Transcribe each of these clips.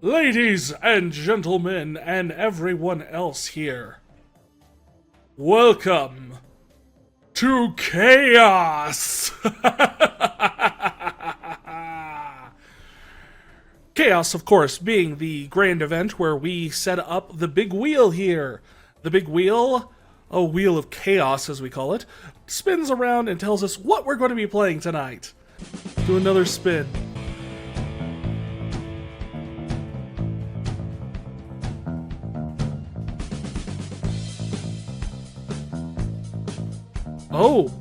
Ladies and gentlemen, and everyone else here, welcome to Chaos! Chaos, of course, being the grand event where we set up the big wheel here. The big wheel, a wheel of chaos as we call it, spins around and tells us what we're going to be playing tonight. Do another spin. Oh,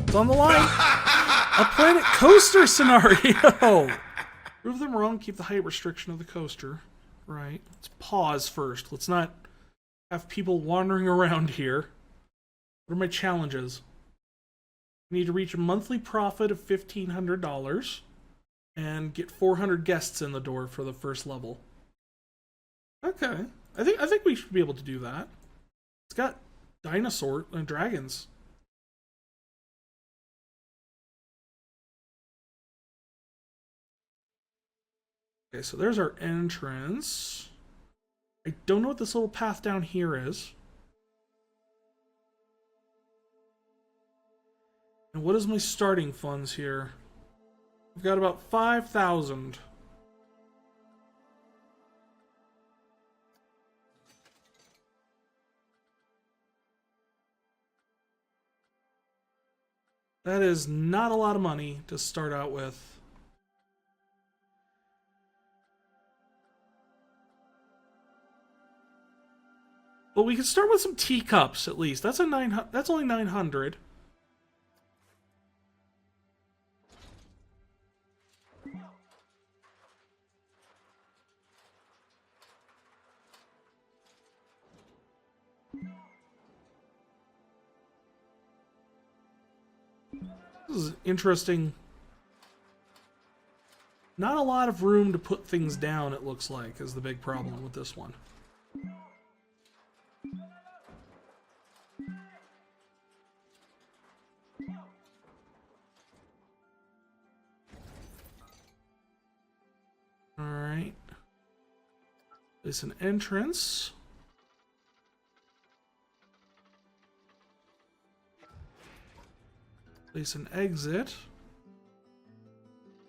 it's on the line. A Planet Coaster scenario. Prove them wrong, keep the height restriction of the coaster. Right. Let's pause first. Let's not have people wandering around here. What are my challenges? I need to reach a monthly profit of $1,500 and get 400 guests in the door for the first level. Okay. I think we should be able to do that. It's got dinosaur and dragons. Okay, so there's our entrance. I don't know what this little path down here is. And what is my starting funds here? I've got about 5,000. That is not a lot of money to start out with. But we can start with some teacups at least. That's only 900. This is interesting. Not a lot of room to put things down, it looks like, is the big problem with this one. Alright. There's an entrance. Place an exit.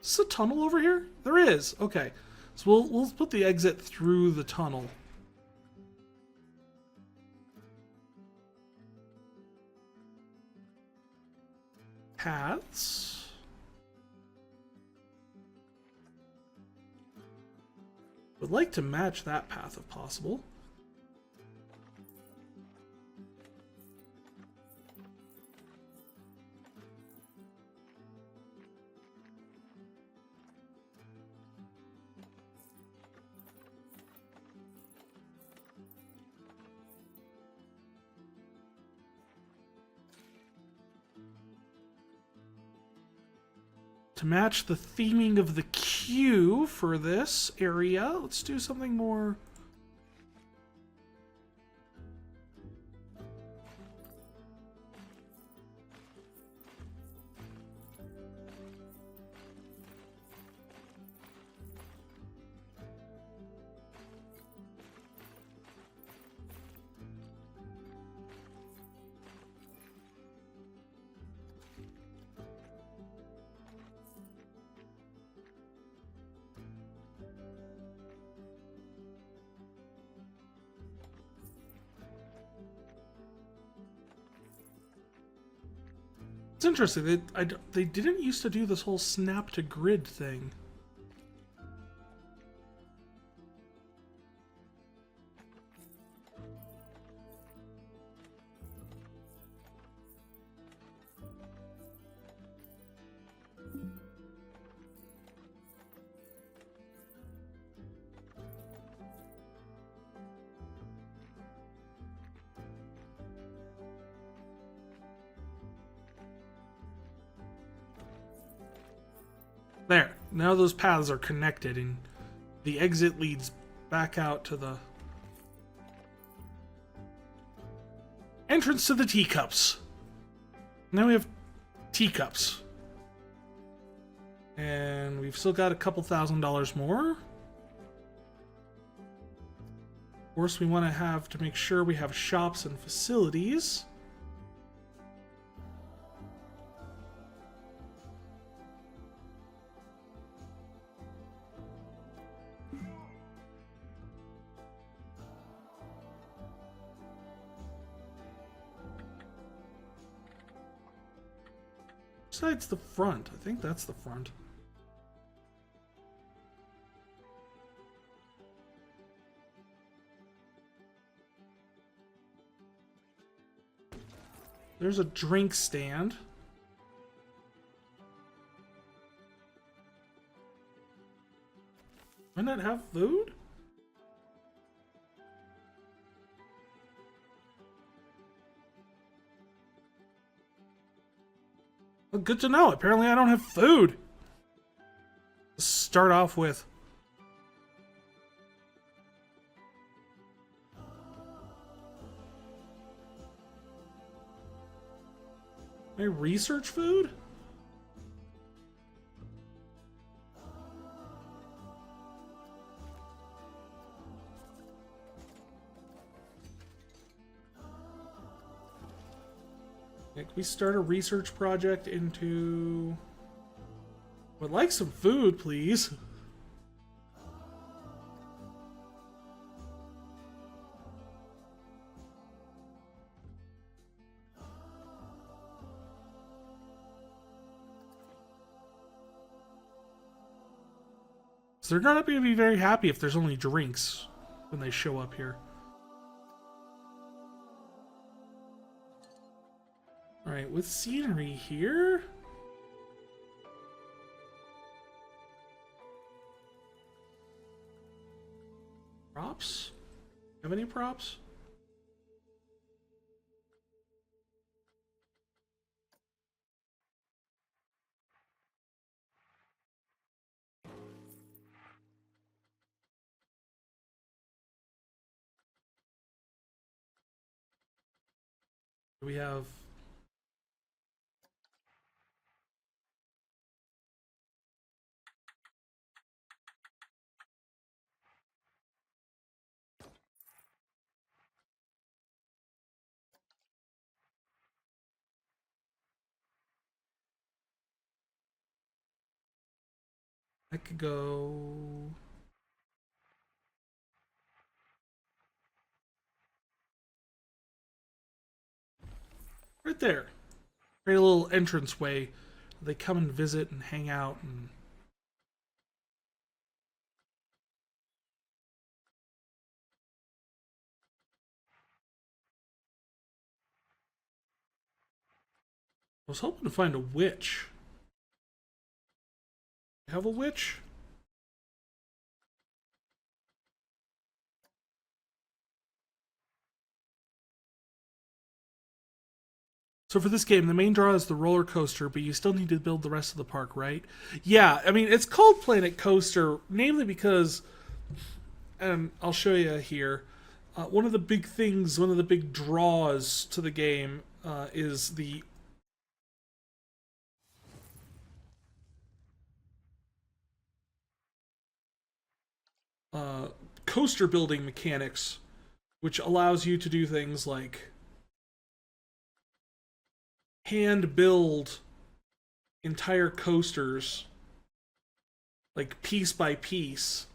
Is this a tunnel over here? There is. Okay. So we'll put the exit through the tunnel. Paths. Would like to match that path if possible. To match the theming of the queue for this area, let's do something more. It's interesting. They didn't used to do this whole snap to grid thing. There. Now those paths are connected and the exit leads back out to the entrance to the teacups. Now we have teacups. And we've still got a couple $1,000 more. Of course, we want to have to make sure we have shops and facilities. Besides the front, I think that's the front. There's a drink stand. Why not have food? Well, good to know. Apparently I don't have food. Let's start off with... my research food? Can we start a research project into... would like some food, please. So they're not going to be very happy if there's only drinks when they show up here. Alright, with scenery here... props? Have any props? We have... I could go... right there. Create a little entranceway. They come and visit and hang out and... I was hoping to find a witch. Have a witch? So for this game, the main draw is the roller coaster, but you still need to build the rest of the park, right? Yeah, I mean, it's called Planet Coaster, namely because, and I'll show you here, one of the big things, one of the big draws to the game is the coaster building mechanics, which allows you to do things like hand build entire coasters, like piece by piece.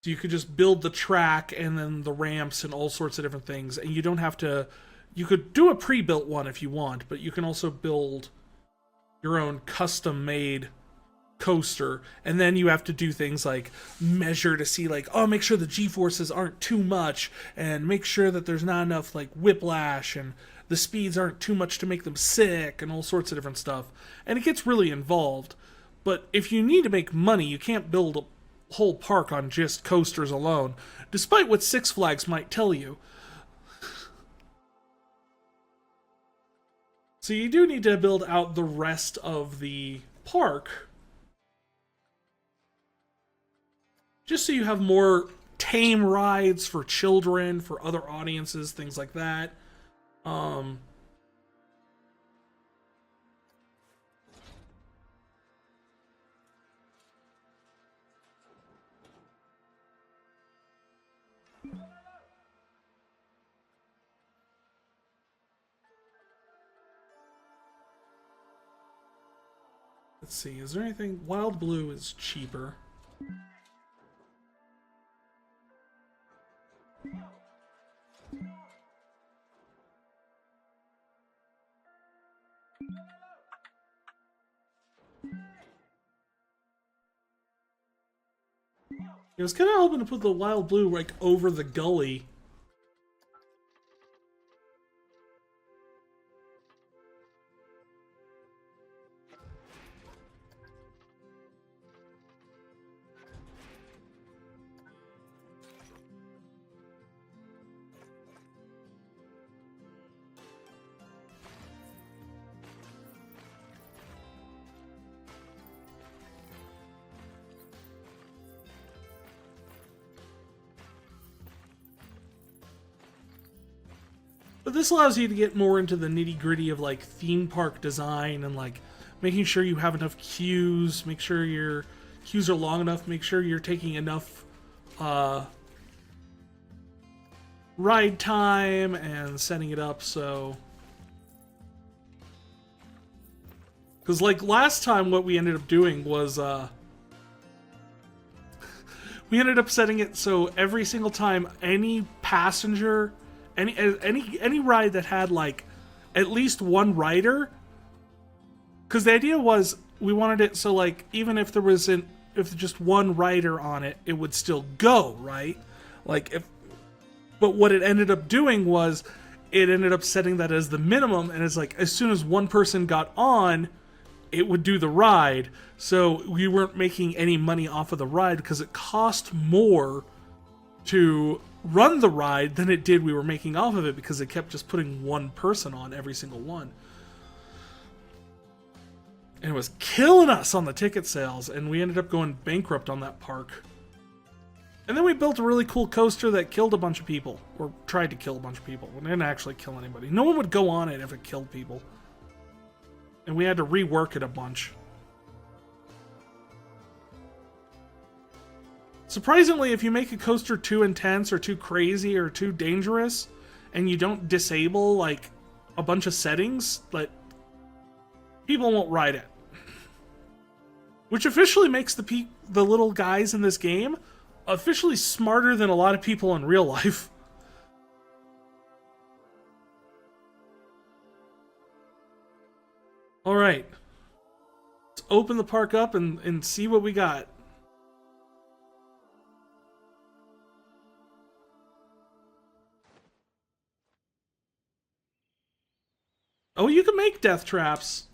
So you could just build the track and then the ramps and all sorts of different things, and you don't have to... you could do a pre-built one if you want, but you can also build your own custom-made coaster, and then you have to do things like measure to see, like, oh, make sure the g-forces aren't too much, and make sure that there's not enough, like, whiplash, and the speeds aren't too much to make them sick, and all sorts of different stuff. And it gets really involved. But if you need to make money, you can't build a whole park on just coasters alone, despite what Six Flags might tell you. So you do need to build out the rest of the park, just so you have more tame rides for children, for other audiences, things like that. Let's see, is there anything? Wild Blue is cheaper. I was kind of hoping to put the Wild Blue like over the gully. But this allows you to get more into the nitty-gritty of like theme park design and like making sure you have enough queues, make sure your queues are long enough, make sure you're taking enough ride time and setting it up so... Because like last time what we ended up doing was we ended up setting it so every single time any passenger, any ride that had like at least one rider, because the idea was we wanted it so like even if there wasn't, if just one rider on it, it would still go, right? Like if, but what it ended up doing was it ended up setting that as the minimum, and it's like as soon as one person got on, it would do the ride. So we weren't making any money off of the ride because it cost more to run the ride than it did we were making off of it, because it kept just putting one person on every single one. And it was killing us on the ticket sales, and we ended up going bankrupt on that park. And then we built a really cool coaster that killed a bunch of people, or tried to kill a bunch of people. We didn't actually kill anybody. No one would go on it if it killed people. And we had to rework it a bunch. Surprisingly, if you make a coaster too intense or too crazy or too dangerous, and you don't disable like a bunch of settings, like people won't ride it. Which officially makes the little guys in this game officially smarter than a lot of people in real life. All right, let's open the park up and see what we got. Oh, you can make death traps.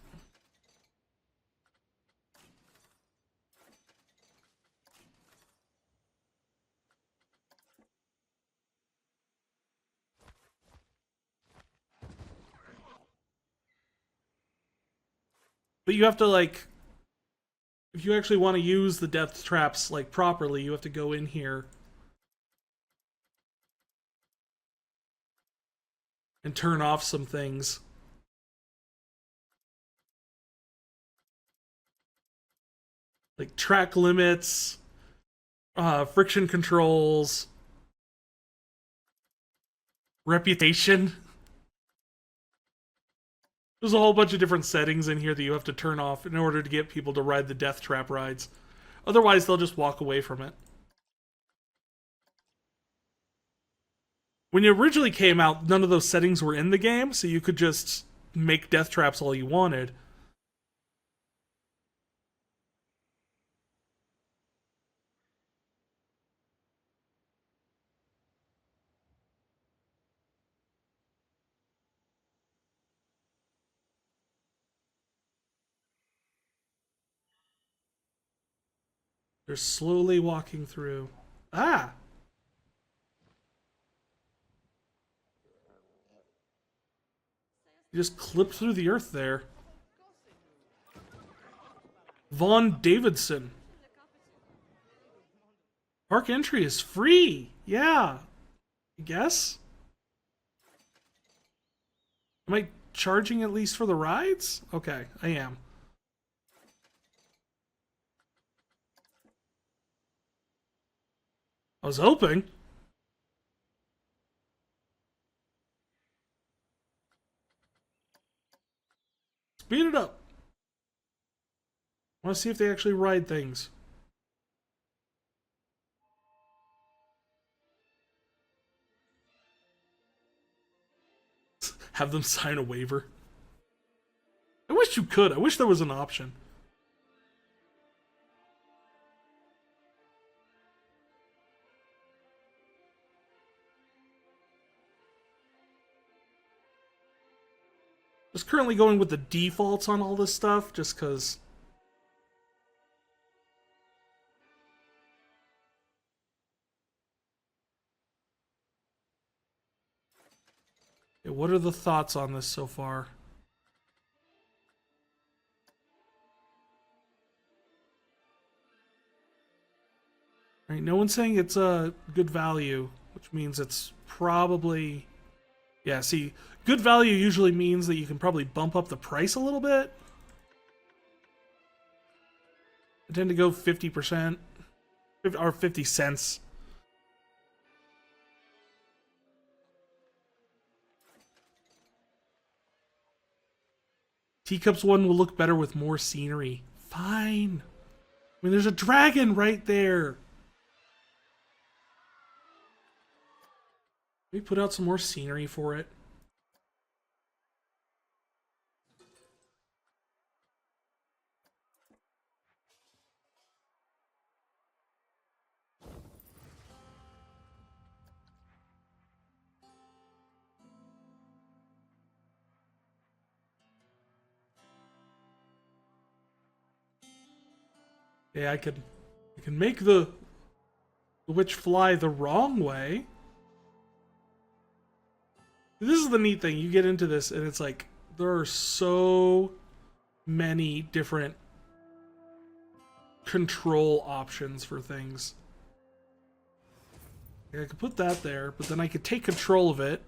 But you have to like, if you actually want to use the death traps like properly, you have to go in here and turn off some things. Like track limits, friction controls, reputation. There's a whole bunch of different settings in here that you have to turn off in order to get people to ride the death trap rides. Otherwise, they'll just walk away from it. When it originally came out, none of those settings were in the game, so you could just make death traps all you wanted. They're slowly walking through. Ah! You just clipped through the earth there. Vaughn Davidson. Park entry is free. Yeah. I guess. Am I charging at least for the rides? Okay, I am. I was hoping. Speed it up. I want to see if they actually ride things. Have them sign a waiver. I wish you could. I wish there was an option. Just currently going with the defaults on all this stuff, just because. Okay, what are the thoughts on this so far? Right, no one's saying it's a good value, which means it's probably... Yeah, see, good value usually means that you can probably bump up the price a little bit. I tend to go 50%, or 50 cents. Teacups one will look better with more scenery. Fine. I mean, there's a dragon right there. We put out some more scenery for it. Yeah, I can make the witch fly the wrong way. This is the neat thing. You get into this, and it's like there are so many different control options for things. I could put that there, but then I could take control of it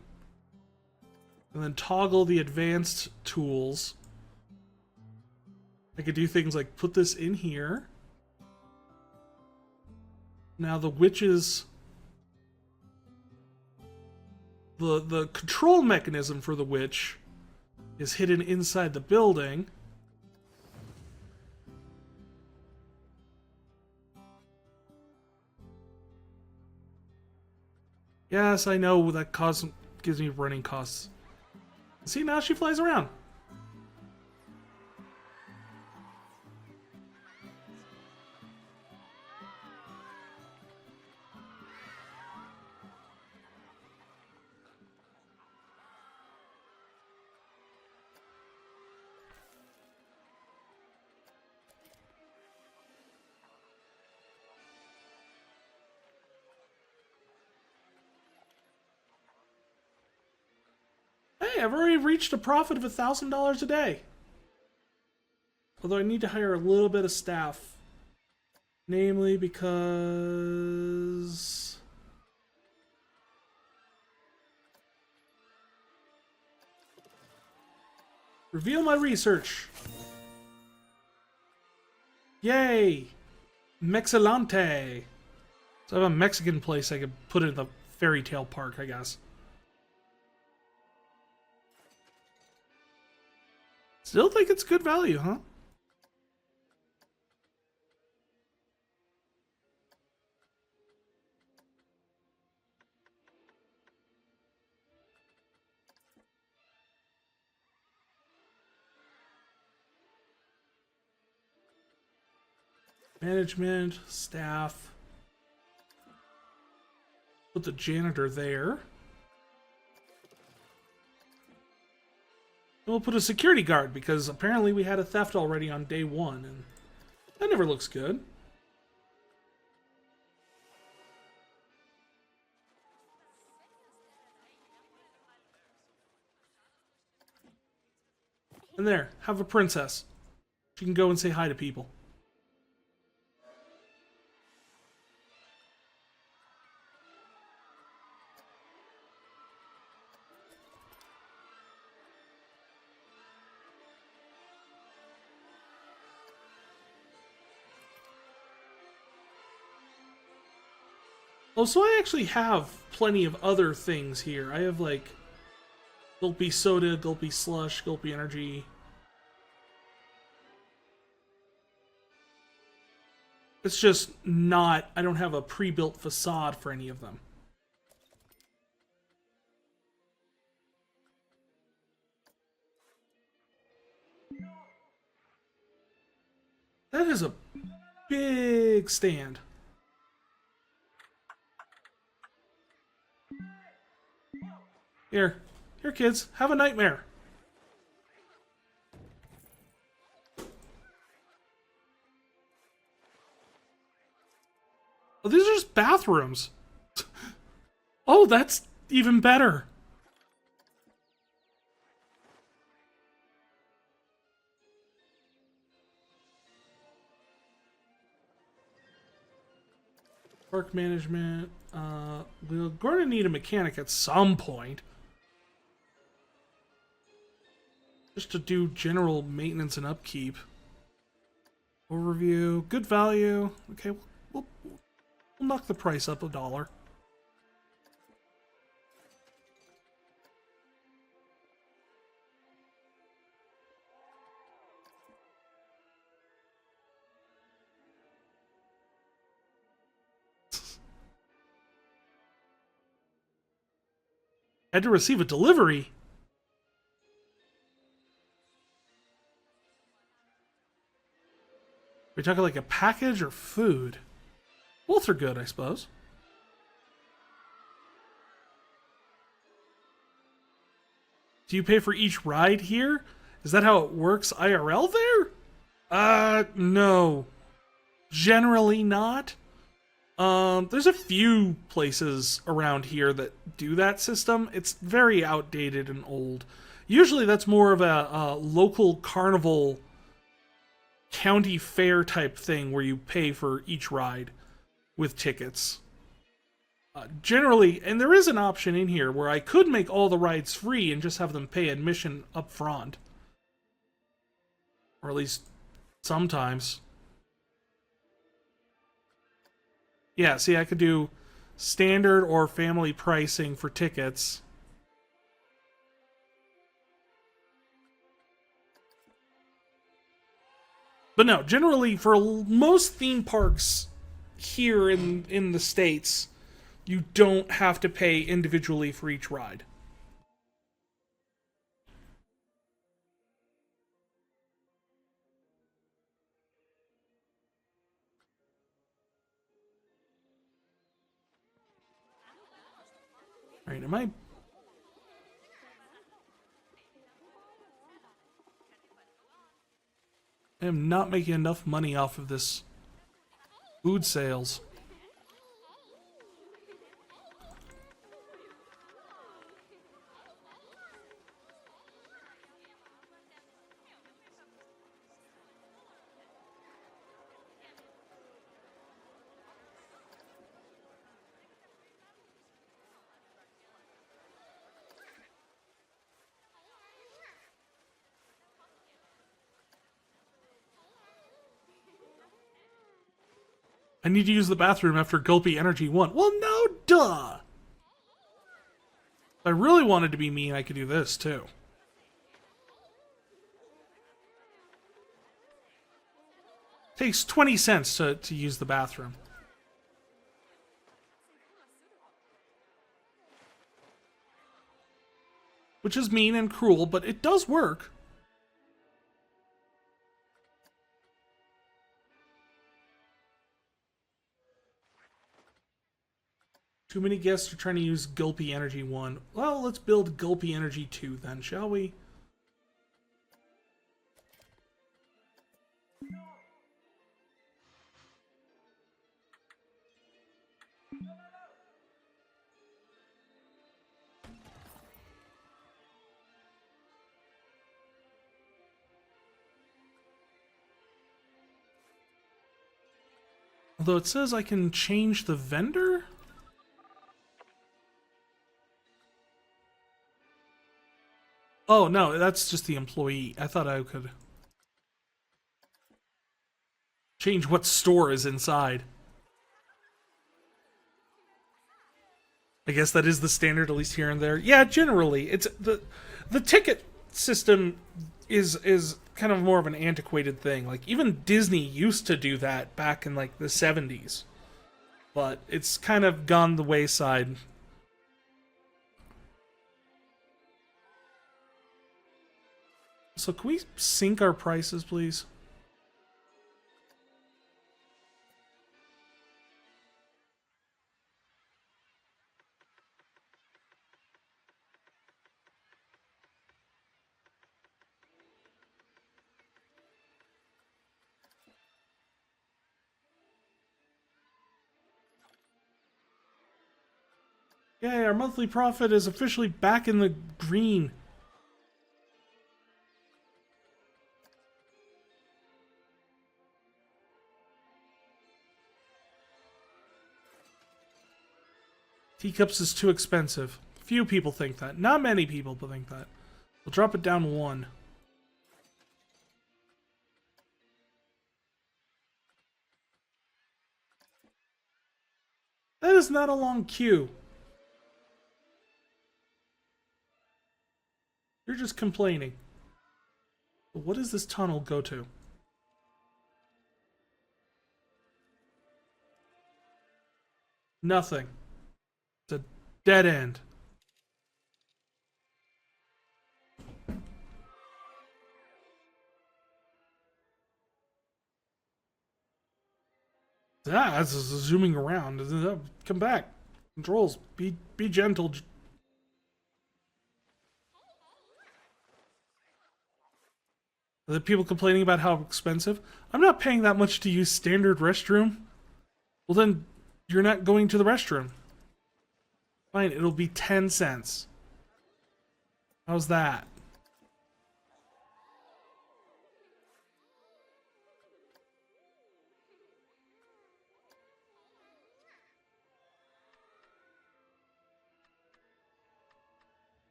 and then toggle the advanced tools. I could do things like put this in here. Now the witches... The control mechanism for the witch is hidden inside the building. Yes, I know that gives me running costs. See, now she flies around. Hey, I've already reached a profit of $1,000 a day. Although I need to hire a little bit of staff. Namely because... Reveal my research. Yay! Mexilante. So I have a Mexican place I could put in the fairy tale park, I guess. Still think it's good value, huh? Management, staff. Put the janitor there. And we'll put a security guard, because apparently we had a theft already on day one, and that never looks good. And there, have a princess. She can go and say hi to people. Oh, so I actually have plenty of other things here. I have, like, Gulpy Soda, Gulpy Slush, Gulpy Energy. It's just not, I don't have a pre-built facade for any of them. That is a big stand. Here, kids, have a nightmare. Oh, these are just bathrooms. Oh, that's even better. Park management. We're going to need a mechanic at some point. Just to do general maintenance and upkeep. Overview. Good value. Okay, we'll knock the price up $1. Had to receive a delivery. Are we talking like a package or food? Both are good, I suppose. Do you pay for each ride here? Is that how it works IRL there? No. Generally not. There's a few places around here that do that system. It's very outdated and old. Usually that's more of a local carnival county fair type thing where you pay for each ride with tickets. Generally, and there is an option in here where I could make all the rides free and just have them pay admission up front. Or at least sometimes. Yeah, see, I could do standard or family pricing for tickets. But no, generally, for most theme parks here in the States, you don't have to pay individually for each ride. Alright, am I am not making enough money off of this food sales. I need to use the bathroom after Gulpy Energy 1. Well, no, duh! If I really wanted to be mean, I could do this, too. Takes 20 cents to use the bathroom. Which is mean and cruel, but it does work. Too many guests are trying to use Gulpy Energy 1. Well, let's build Gulpy Energy 2 then, shall we? Although it says I can change the vendor? Oh, no, that's just the employee. I thought I could change what store is inside. I guess that is the standard, at least here and there. Yeah, generally, it's the ticket system is kind of more of an antiquated thing. Like, even Disney used to do that back in, like, the 70s. But it's kind of gone the wayside. So can we sync our prices, please? Yay, our monthly profit is officially back in the green. Teacups is too expensive. Few people think that. Not many people think that. We'll drop it down 1. That is not a long queue. You're just complaining. What does this tunnel go to? Nothing. It's a dead end. That's zooming around. Come back. Controls. Be gentle. Are the people complaining about how expensive? I'm not paying that much to use standard restroom. Well then, you're not going to the restroom. Fine, it'll be 10 cents. How's that?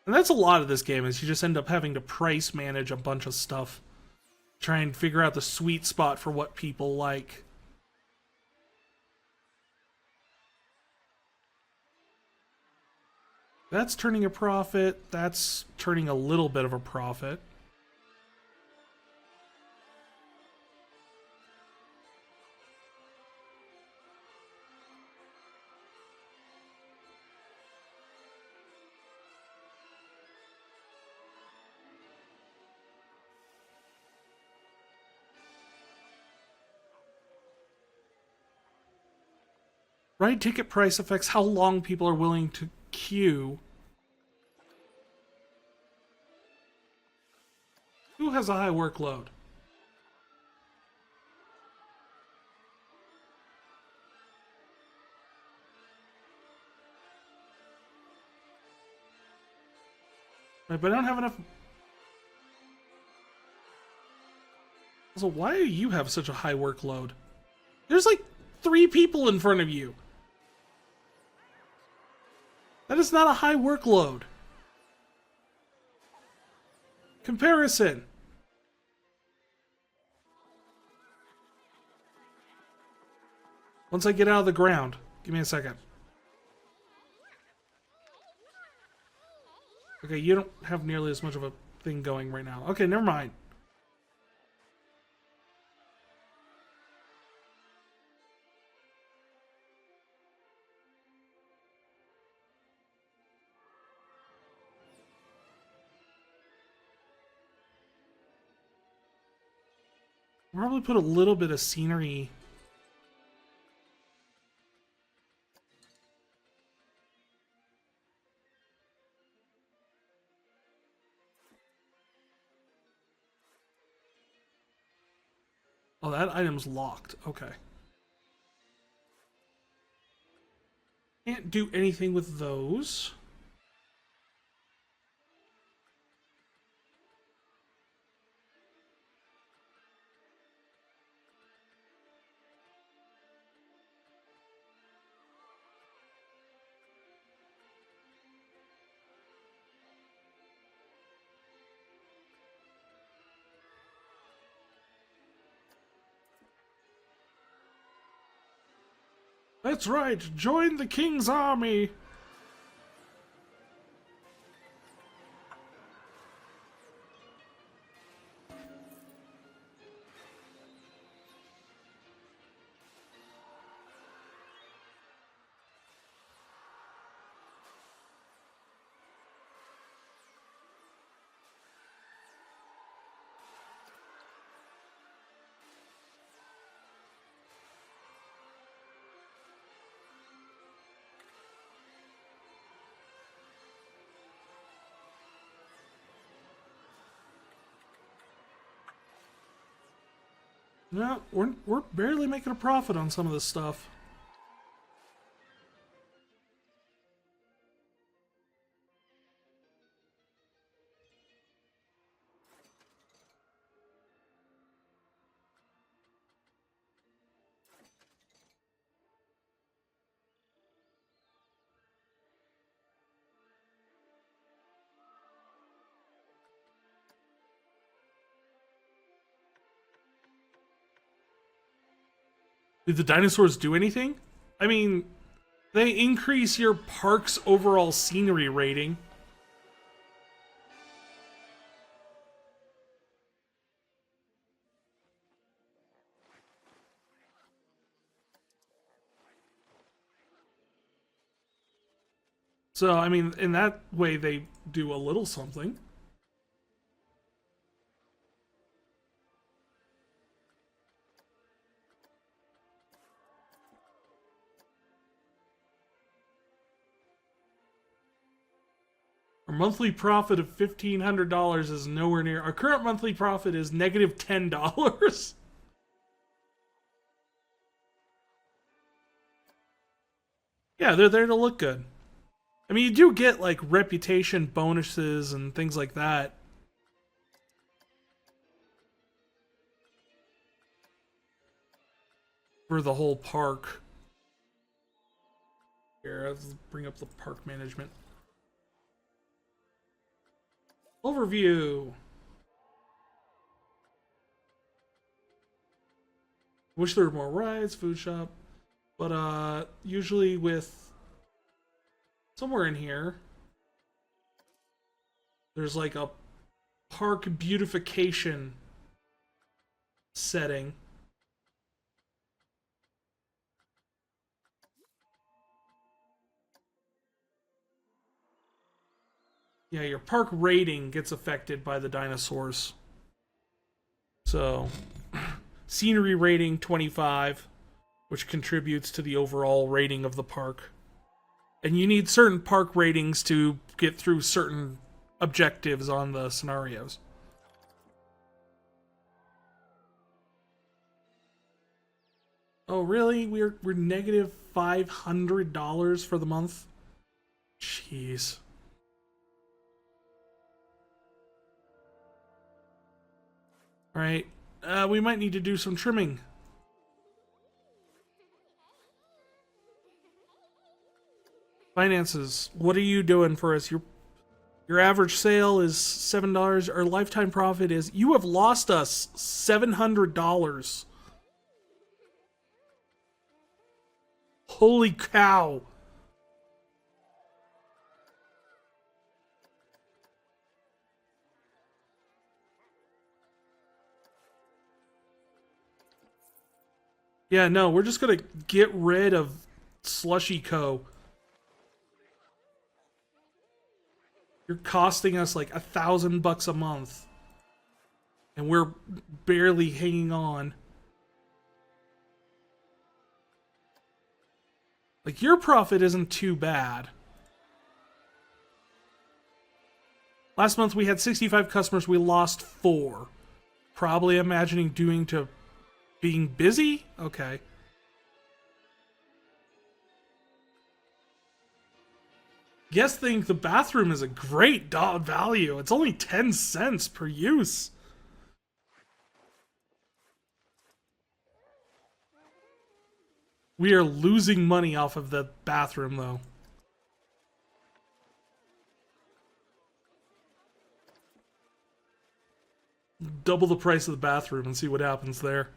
And that's a lot of this game, is you just end up having to price manage a bunch of stuff. Try and figure out the sweet spot for what people like. That's turning a profit. That's turning a little bit of a profit. Right, ticket price affects how long people are willing to queue. Who has a high workload? Right, but I don't have enough. Also, why do you have such a high workload? There's like 3 people in front of you. That is not a high workload. Comparison. Once I get out of the ground. Give me a second. Okay, you don't have nearly as much of a thing going right now. Okay, never mind. Probably put a little bit of scenery. Oh, that item's locked. Okay. Can't do anything with those. That's right, join the king's army! No, we're barely making a profit on some of this stuff. Did the dinosaurs do anything? I mean, they increase your park's overall scenery rating. So, I mean, in that way, they do a little something. Our monthly profit of $1,500 is nowhere near. Our current monthly profit is negative $10. Yeah, they're there to look good. I mean, you do get like reputation bonuses and things like that. For the whole park. Here, let's bring up the park management. Overview. Wish there were more rides, food shop. But usually with somewhere in here, there's like a park beautification setting. Yeah, your park rating gets affected by the dinosaurs. So, scenery rating 25, which contributes to the overall rating of the park. And you need certain park ratings to get through certain objectives on the scenarios. Oh, really? We're negative $500 for the month? Jeez. Alright, we might need to do some trimming. Finances, what are you doing for us? Your average sale is $7. Our lifetime profit is... You have lost us $700. Holy cow. Yeah, no, we're just gonna get rid of Slushy Co. You're costing us like $1,000 a month. And we're barely hanging on. Like, your profit isn't too bad. Last month we had 65 customers, we lost 4. Probably imagining due to being busy? Okay. Guests think the bathroom is a great value. It's only 10 cents per use. We are losing money off of the bathroom, though. Double the price of the bathroom and see what happens there.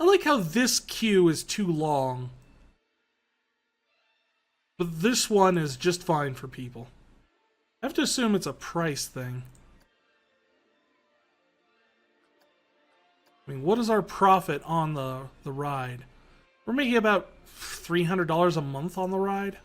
I like how this queue is too long. But this one is just fine for people. I have to assume it's a price thing. I mean, what is our profit on the ride? We're making about $300 a month on the ride.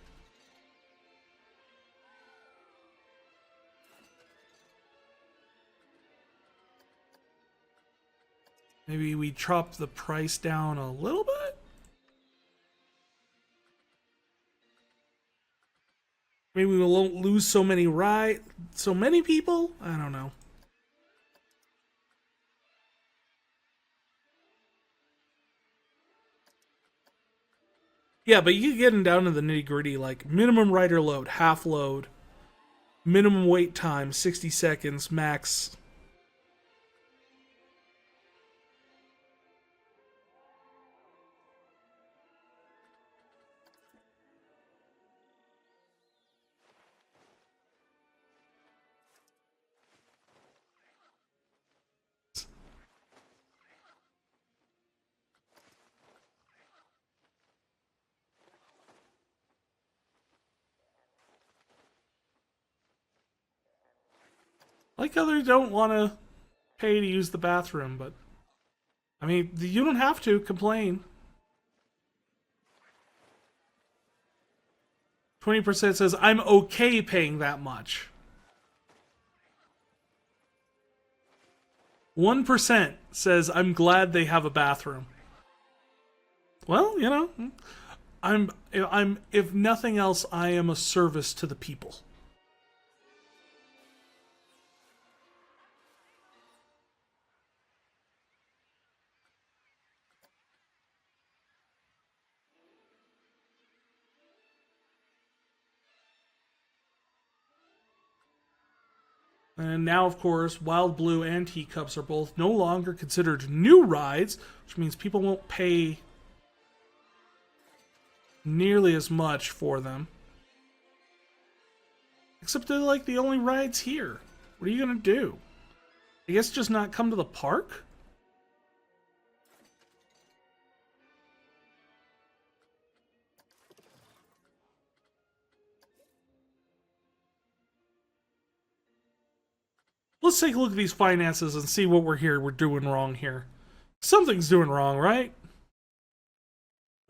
Maybe we chop the price down a little bit? Maybe we won't lose so many people? I don't know. Yeah, but you getting down to the nitty gritty, like minimum rider load, half load, minimum wait time, 60 seconds, max. Like how they don't want to pay to use the bathroom, but I mean, you don't have to complain. 20% says, I'm okay paying that much. 1% says, I'm glad they have a bathroom. Well, you know, if nothing else, I am a service to the people. And now, of course, Wild Blue and Teacups are both no longer considered new rides, which means people won't pay nearly as much for them. Except they're like the only rides here. What are you gonna do? I guess just not come to the park? Let's take a look at these finances and see what we're doing wrong here. Something's doing wrong, right?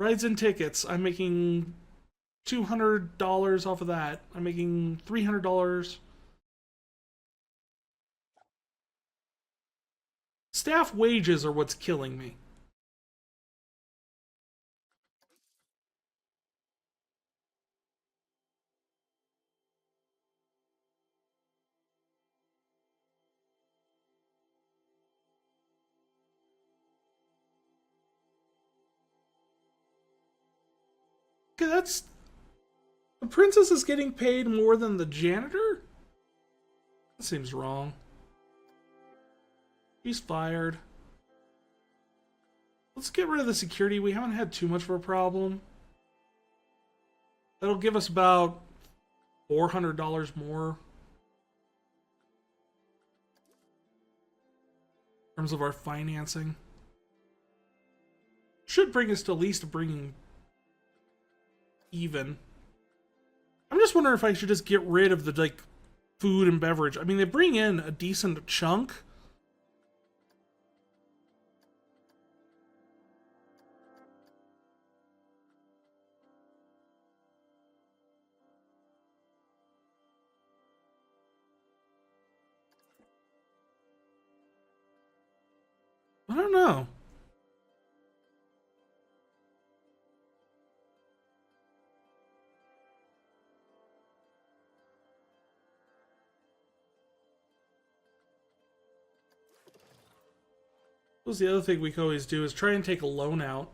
Rides and tickets. I'm making $200 off of that. I'm making $300. Staff wages are what's killing me. Okay, that's... The princess is getting paid more than the janitor? That seems wrong. He's fired. Let's get rid of the security. We haven't had too much of a problem. That'll give us about $400 more in terms of our financing. Should bring us to at least bringing even. I'm just wondering if I should just get rid of the like food and beverage. I mean, they bring in a decent chunk. I don't know. What's the other thing we can always do is try and take a loan out.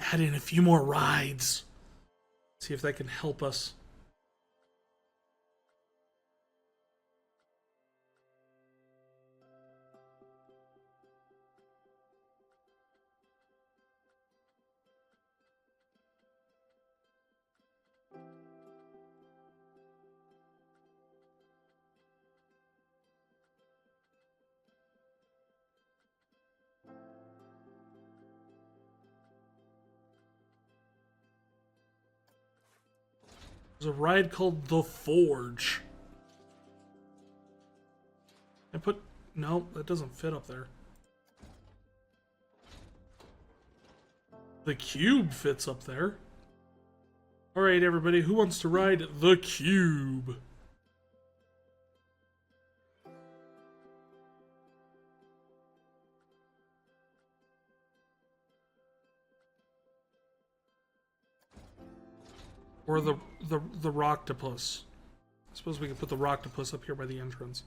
Add in a few more rides. See if that can help us. There's a ride called The Forge. I put... No, that doesn't fit up there. The cube fits up there. Alright, everybody, who wants to ride the cube? Or the Rocktopus. I suppose we could put the Rocktopus up here by the entrance.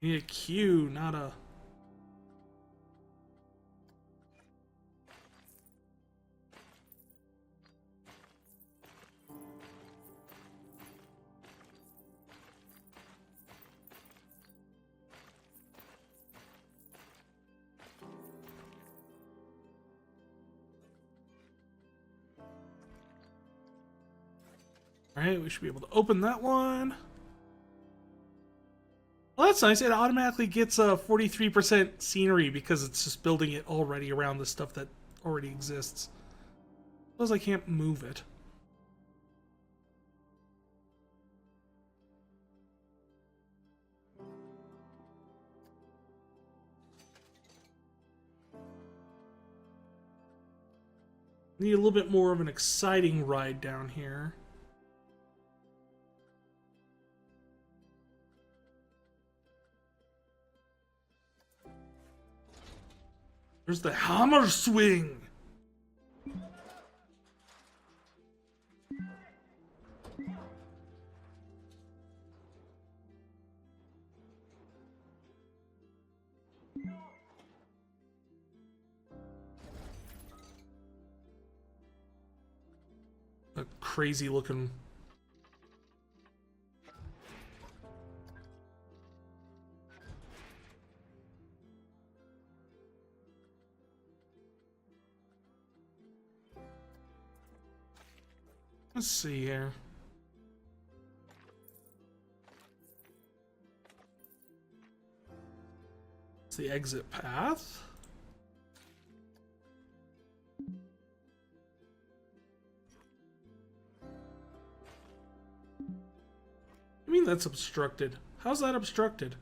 You need a queue, not a... Alright, we should be able to open that one. Well, that's nice. It automatically gets a 43% scenery because it's just building it already around the stuff that already exists. Suppose I can't move it. Need a little bit more of an exciting ride down here. There's the hammer swing. A crazy looking. Let's see here. It's the exit path. I mean, that's obstructed. How's that obstructed?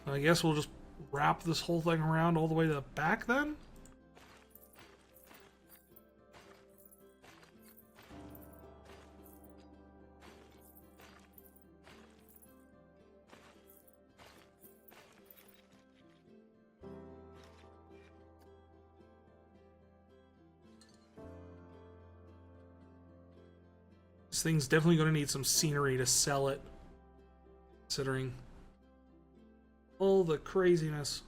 I guess we'll just wrap this whole thing around all the way to the back then? This thing's definitely going to need some scenery to sell it, considering all the craziness.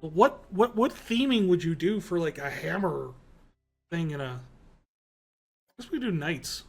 What theming would you do for like a hammer thing in a... I guess we do knights.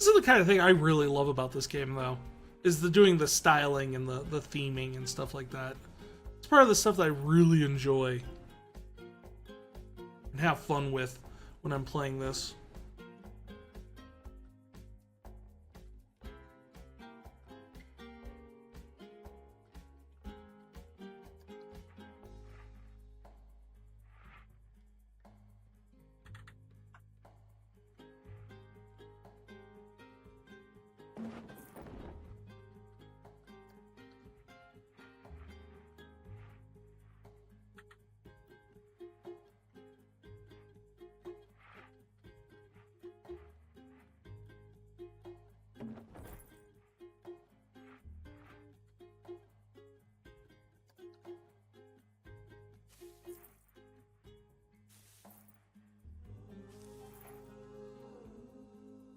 This is the kind of thing I really love about this game, though, is doing the styling and the theming and stuff like that. It's part of the stuff that I really enjoy and have fun with when I'm playing this.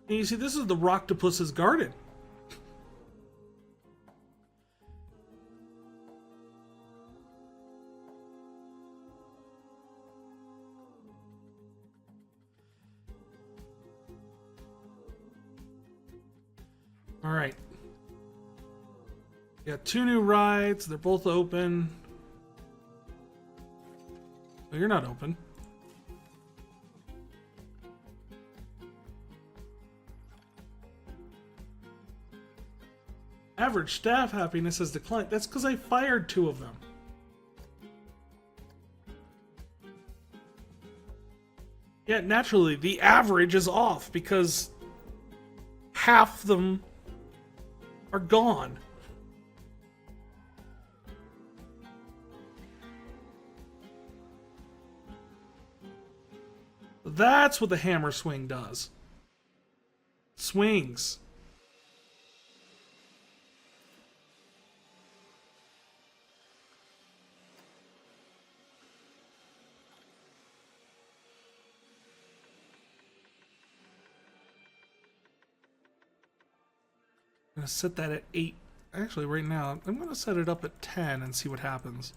And you see, this is the Rocktopus's garden. All right. Got 2 new rides. They're both open. Oh, you're not open. Average staff happiness has declined. That's because I fired 2 of them. Yeah, naturally, the average is off because half of them are gone. That's what the hammer swing does. Swings. I'm going to set that at 8. Actually, right now, I'm going to set it up at 10 and see what happens.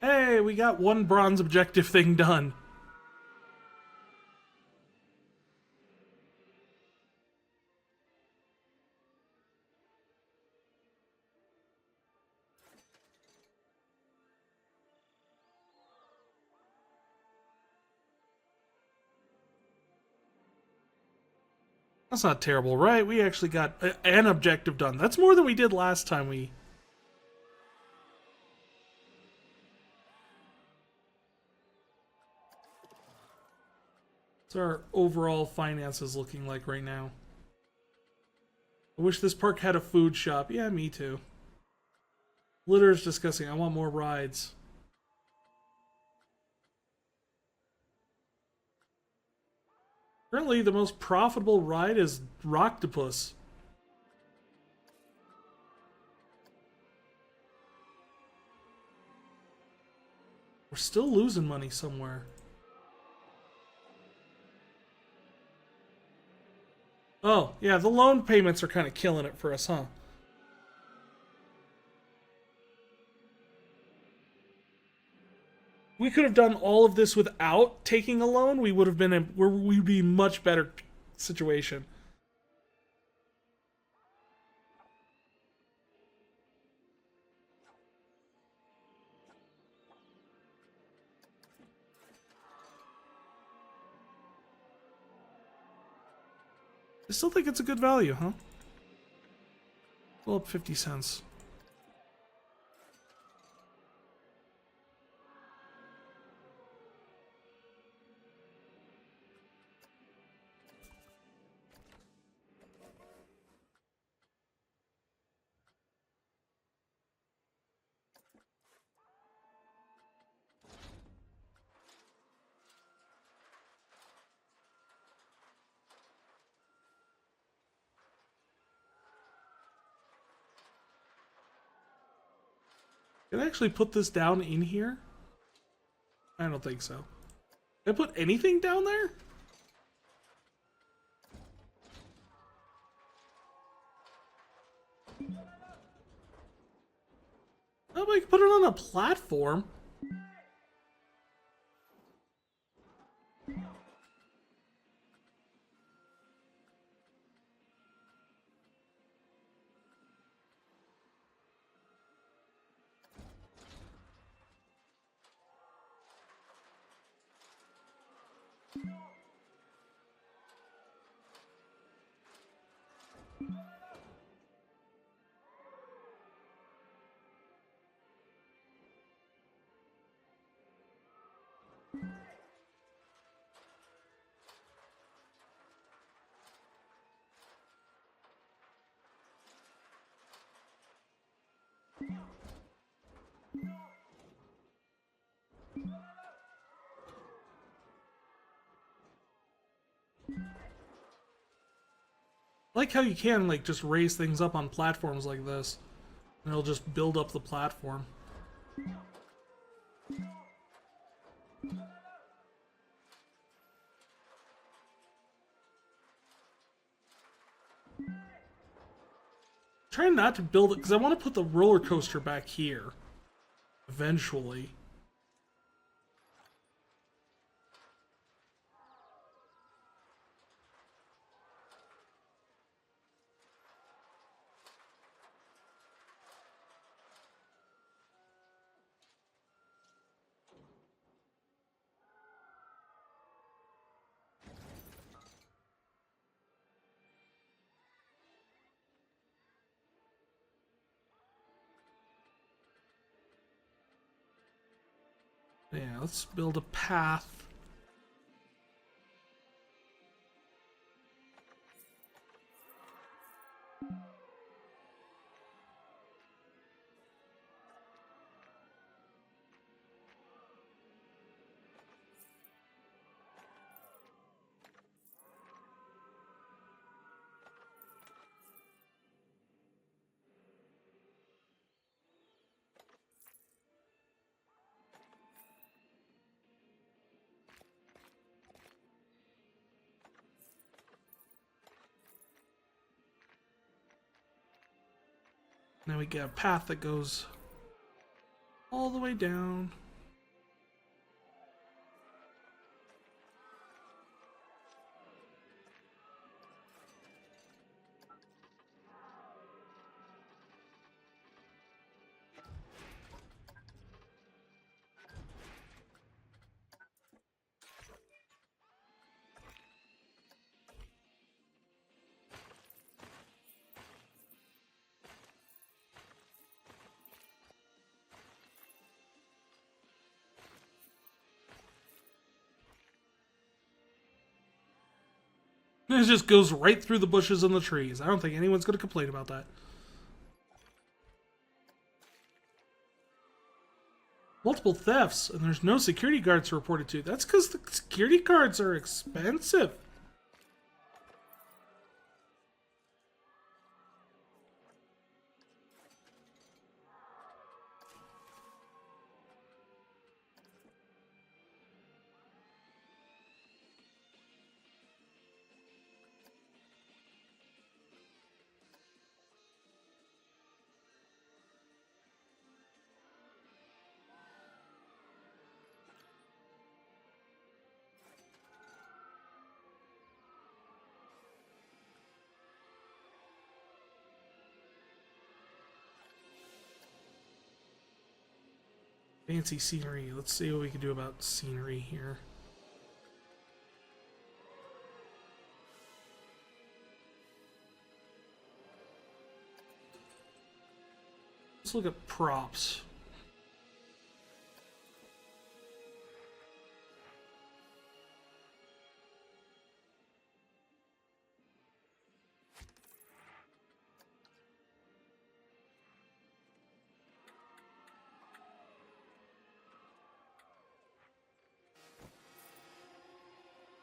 Hey, we got 1 bronze objective thing done. That's not terrible, right? We actually got an objective done. That's more than we did last time we... What's our overall finances looking like right now? I wish this park had a food shop. Yeah, me too. Litter is disgusting. I want more rides. Currently, the most profitable ride is Rocktopus. We're still losing money somewhere. Oh, yeah, the loan payments are kind of killing it for us, huh? We could have done all of this without taking a loan. We would have been we'd be much better situation. I still think it's a good value, huh? Well, up 50 cents. Can I actually put this down in here? I don't think so. Did I put anything down there? Oh, I can put it on a platform. I like how you can like just raise things up on platforms like this, and it'll just build up the platform. Trying not to build it because I want to put the roller coaster back here eventually. Yeah, let's build a path. Now we get a path that goes all the way down. It just goes right through the bushes and the trees. I don't think anyone's going to complain about that. Multiple thefts, and there's no security guards reported to. That's because the security guards are expensive. Fancy scenery. Let's see what we can do about scenery here. Let's look at props.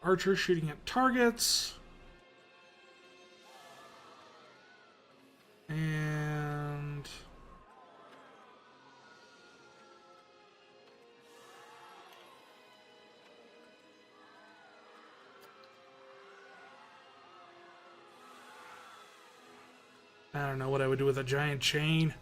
Archer shooting at targets. And I don't know what I would do with a giant chain.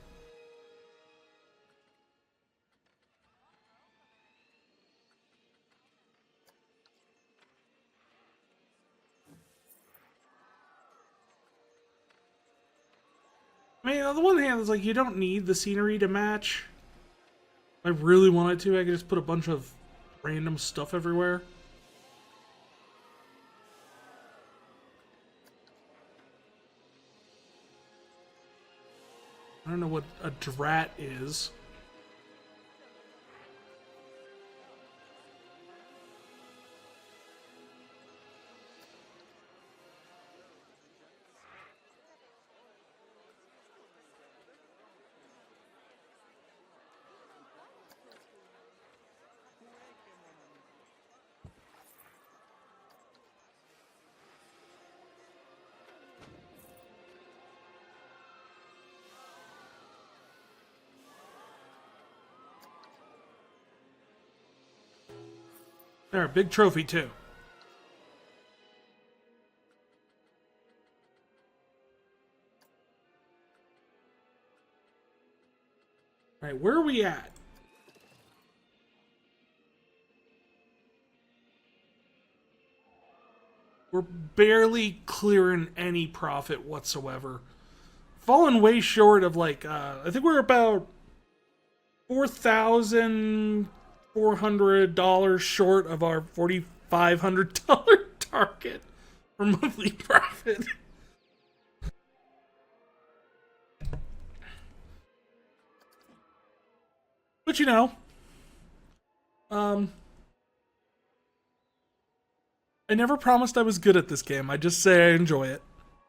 I mean, on the one hand, it's like you don't need the scenery to match. If I really wanted to, I could just put a bunch of random stuff everywhere. I don't know what a drat is. There, big trophy too. All right, where are we at? We're barely clearing any profit whatsoever. Fallen way short of like, I think we're about $4,400 short of our $4,500 target for monthly profit. But you know, I never promised I was good at this game. I just say I enjoy it.